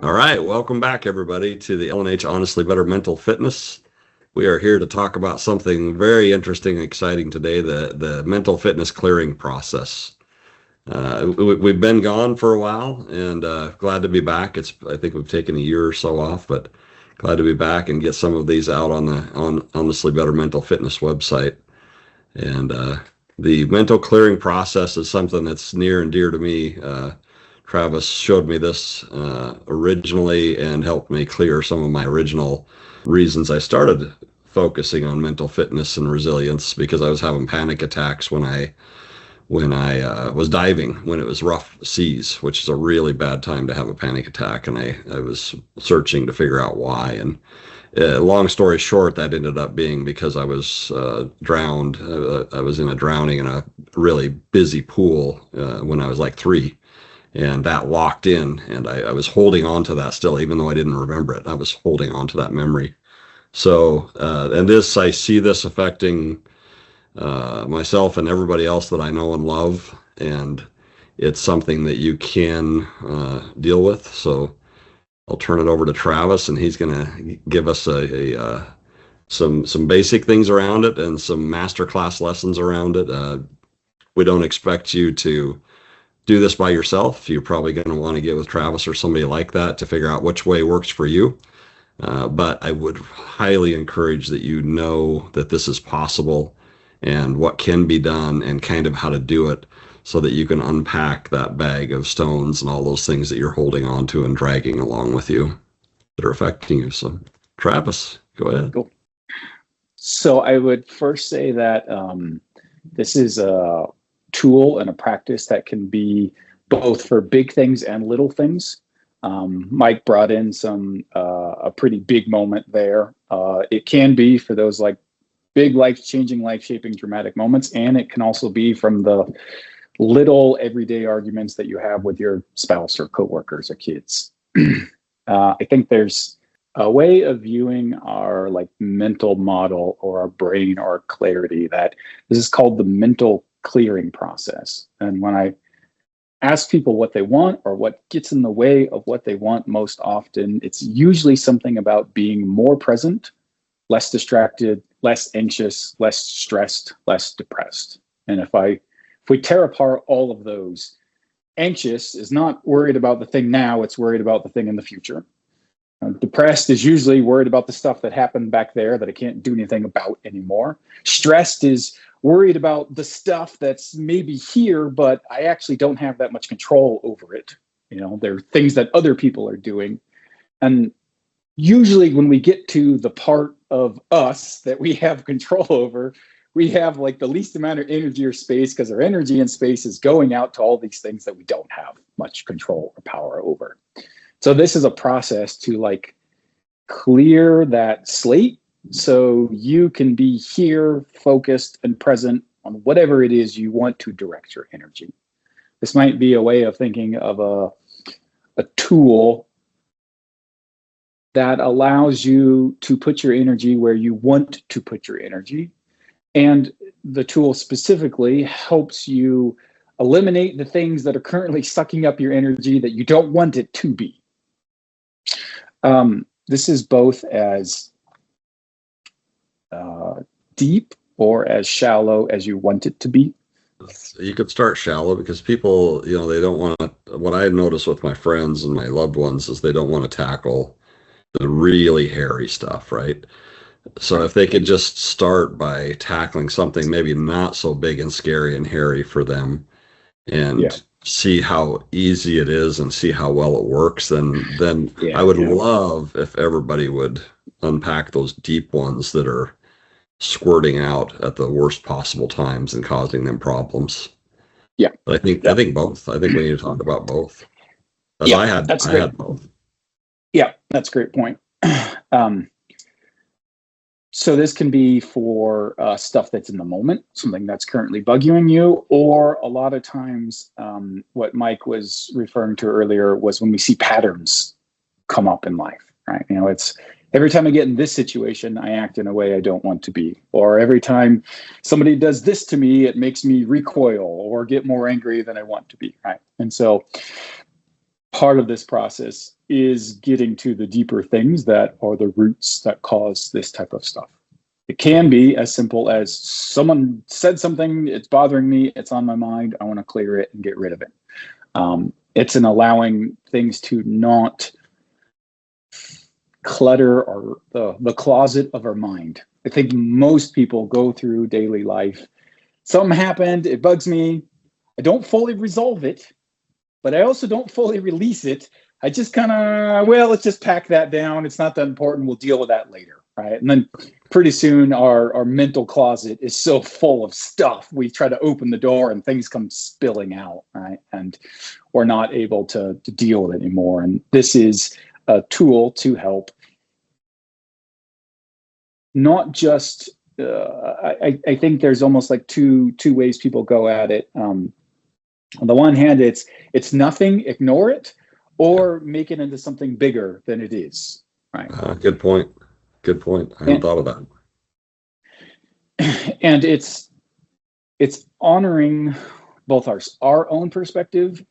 All right, welcome back, everybody, to the L&H Honestly Better Mental Fitness. We are here to talk about something very interesting and exciting today, the mental fitness clearing process. We've been gone for a while, and glad to be back. I think we've taken a year or so off, but glad to be back and get some of these out on the Honestly Better Mental Fitness website. And the mental clearing process is something that's near and dear to me. Travis showed me this originally and helped me clear some of my original reasons I started focusing on mental fitness and resilience, because I was having panic attacks when I was diving when it was rough seas, which is a really bad time to have a panic attack. And I was searching to figure out why. And long story short, that ended up being because I was drowned. I was in a drowning in a really busy pool when I was like 3. And that locked in, and I was holding on to that still, even though I didn't remember it. I was holding on to that memory. So, and I see this affecting myself and everybody else that I know and love, and it's something that you can deal with. So I'll turn it over to Travis, and he's going to give us some basic things around it and some masterclass lessons around it. We don't expect you to do this by yourself. You're probably going to want to get with Travis or somebody like that to figure out which way works for you. But I would highly encourage that you know that this is possible and what can be done and kind of how to do it so that you can unpack that bag of stones and all those things that you're holding on to and dragging along with you that are affecting you. So, Travis, go ahead. Cool. So I would first say that this is a tool and a practice that can be both for big things and little things. Mike brought in a pretty big moment there. It can be for those like big life-changing, life-shaping, dramatic moments, and it can also be from the little everyday arguments that you have with your spouse or coworkers or kids. I think there's a way of viewing our like mental model or our brain or our clarity that this is called the mental clearing process. And when I ask people what they want or what gets in the way of what they want most often, it's usually something about being more present, less distracted, less anxious, less stressed, less depressed. And if we tear apart all of those, anxious is not worried about the thing now, it's worried about the thing in the future. Depressed is usually worried about the stuff that happened back there that I can't do anything about anymore. Stressed is worried about the stuff that's maybe here, but I actually don't have that much control over it. You know, there are things that other people are doing. And usually when we get to the part of us that we have control over, we have like the least amount of energy or space, because our energy and space is going out to all these things that we don't have much control or power over. So this is a process to like clear that slate so you can be here, focused and present on whatever it is you want to direct your energy. This might be a way of thinking of a tool that allows you to put your energy where you want to put your energy. And the tool specifically helps you eliminate the things that are currently sucking up your energy that you don't want it to be. This is both as deep or as shallow as you want it to be. You could start shallow because people, they don't want to. What I notice with my friends and my loved ones is they don't want to tackle the really hairy stuff, right? So if they could just start by tackling something maybe not so big and scary and hairy for them, and see how easy it is and see how well it works, then I would love if everybody would unpack those deep ones that are squirting out at the worst possible times and causing them problems. Yeah. But I think both. I think we need to talk about both. I had both. Yeah, that's a great point. So this can be for stuff that's in the moment, something that's currently bugging you, or a lot of times what Mike was referring to earlier was when we see patterns come up in life, right? It's every time I get in this situation, I act in a way I don't want to be, or every time somebody does this to me, it makes me recoil or get more angry than I want to be, right? And so part of this process is getting to the deeper things that are the roots that cause this type of stuff. It can be as simple as someone said something, it's bothering me, it's on my mind, I want to clear it and get rid of it. It's in allowing things to not clutter or the closet of our mind. I think most people go through daily life. Something happened, it bugs me. I don't fully resolve it, but I also don't fully release it. I just kind of, well, let's just pack that down. It's not that important. We'll deal with that later, right? And then pretty soon our mental closet is so full of stuff. We try to open the door and things come spilling out, right? And we're not able to deal with it anymore. And this is a tool to help not just, I think there's almost like two ways people go at it. On the one hand, it's nothing, ignore it, or make it into something bigger than it is, right? Good point. Good point. I hadn't thought of that. And it's honoring both our own perspective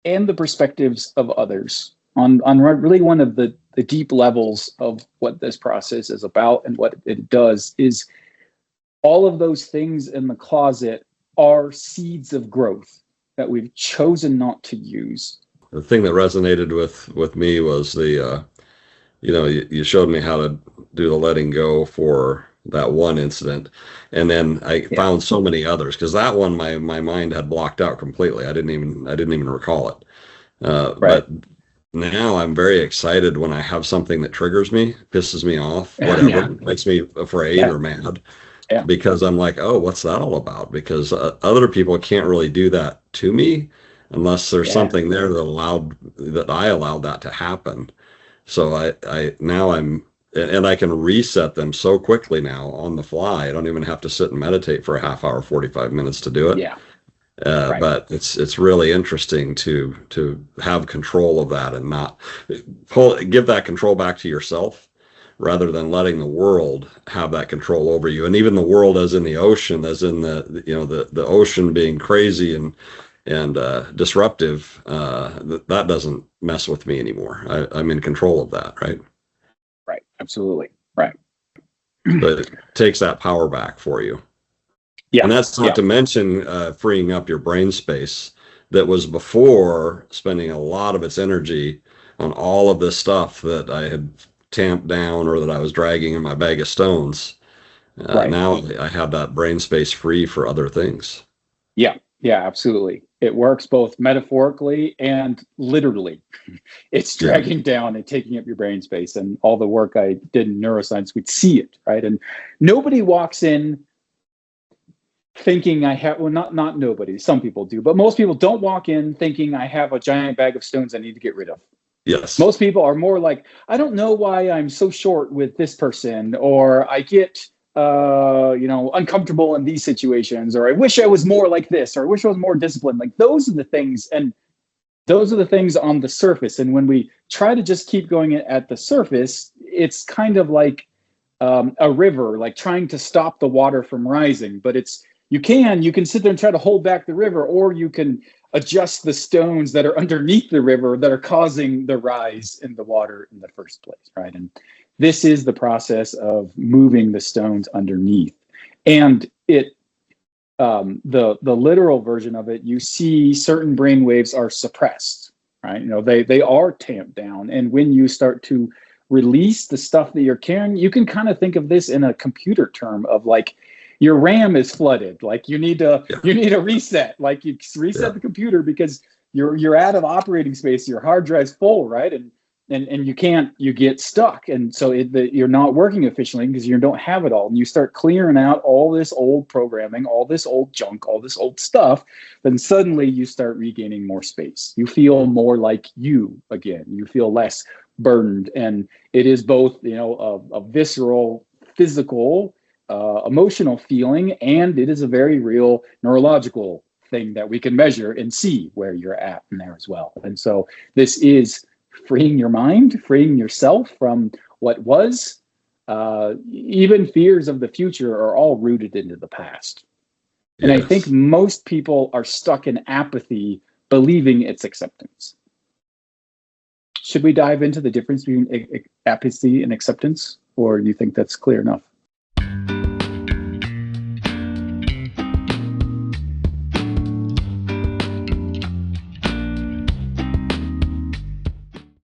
and the perspectives of others on really one of the deep levels of what this process is about. And what it does is all of those things in the closet are seeds of growth that we've chosen not to use. The thing that resonated with me was you showed me how to do the letting go for that one incident, and then I found so many others, because that one my mind had blocked out completely. I didn't even recall it. Right. But now I'm very excited when I have something that triggers me, pisses me off, whatever, makes me afraid or mad. Yeah. Because I'm like, oh, what's that all about? Because other people can't really do that to me unless there's something there that I allowed that to happen. So I can reset them so quickly now on the fly. I don't even have to sit and meditate for a half hour, 45 minutes to do it. Yeah. But it's really interesting to have control of that and not give that control back to yourself, rather than letting the world have that control over you. And even the world as in the ocean, as in the ocean being crazy and disruptive, that doesn't mess with me anymore. I'm in control of that, right? Right, absolutely, right. But it takes that power back for you. Yeah. And that's not to mention freeing up your brain space that was before spending a lot of its energy on all of this stuff that I had tamped down or that I was dragging in my bag of stones. Now I have that brain space free for other things. Yeah, absolutely. It works both metaphorically and literally. It's dragging down and taking up your brain space. And all the work I did in neuroscience, we'd see it, right? And nobody walks in thinking not nobody, some people do, but most people don't walk in thinking I have a giant bag of stones I need to get rid of. Yes. Most people are more like, I don't know why I'm so short with this person, or I get uncomfortable in these situations, or I wish I was more like this, or I wish I was more disciplined. Like, those are the things, and those are the things on the surface. And when we try to just keep going at the surface, it's kind of like a river, like trying to stop the water from rising. But you can sit there and try to hold back the river, or you can adjust the stones that are underneath the river that are causing the rise in the water in the first place, right? And this is the process of moving the stones underneath. And the literal version of it, you see certain brain waves are suppressed, right? They are tamped down. And when you start to release the stuff that you're carrying, you can kind of think of this in a computer term of like, your RAM is flooded. Like, you need to reset. Like, you reset the computer because you're out of operating space. Your hard drive's full, right? And you get stuck. And so you're not working efficiently because you don't have it all. And you start clearing out all this old programming, all this old junk, all this old stuff. Then suddenly you start regaining more space. You feel more like you again. You feel less burdened. And it is both, a visceral, physical, emotional feeling, and it is a very real neurological thing that we can measure and see where you're at in there as well. And so this is freeing your mind, freeing yourself from what was. Even fears of the future are all rooted into the past. And I think most people are stuck in apathy, believing it's acceptance. Should we dive into the difference between apathy and acceptance, or do you think that's clear enough?